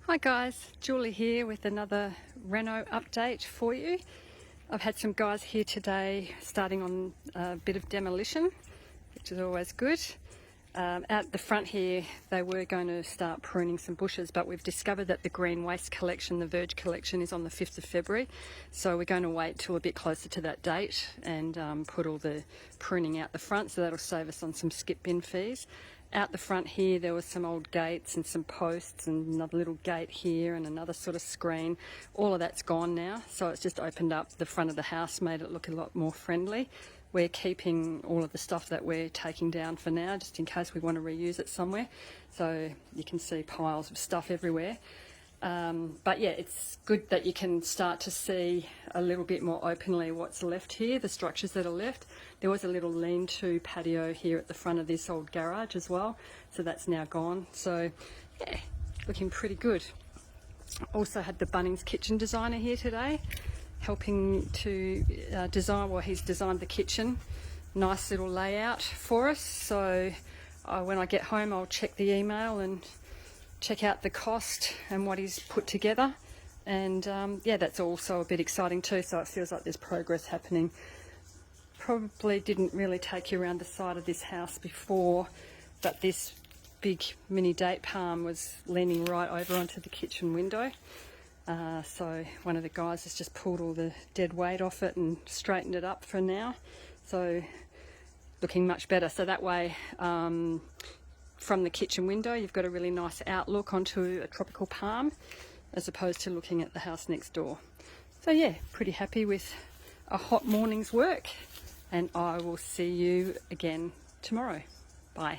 Hi guys, Julie here with another reno update for you. I've had some guys here today starting on a bit of demolition, which is always good. Out the front here they were going to start pruning some bushes, but we've discovered that the green waste collection, the Verge collection, is on the 5th of February, so we're going to wait till a bit closer to that date and put all the pruning out the front, so that'll save us on some skip bin fees. Out the front here there were some old gates and some posts and another little gate here and another sort of screen. All of that's gone now, so it's just opened up the front of the house, made it look a lot more friendly. We're keeping all of the stuff that we're taking down for now, just in case we want to reuse it somewhere. So you can see piles of stuff everywhere. But yeah, it's good that you can start to see a little bit more openly what's left here, the structures that are left. There was a little lean-to patio here at the front of this old garage as well, so that's now gone. So yeah, looking pretty good. Also had the Bunnings kitchen designer here today, helping to design, well, he's designed the kitchen. Nice little layout for us, so when I get home I'll check the email and check out the cost and what he's put together, and yeah, that's also a bit exciting too, so it feels like there's progress happening. Probably didn't really take you around the side of this house before, but this big mini date palm was leaning right over onto the kitchen window, so one of the guys has just pulled all the dead weight off it and straightened it up for now, so looking much better. So that way from the kitchen window you've got a really nice outlook onto a tropical palm, as opposed to looking at the house next door. So yeah, pretty happy with a hot morning's work, and I will see you again tomorrow. Bye.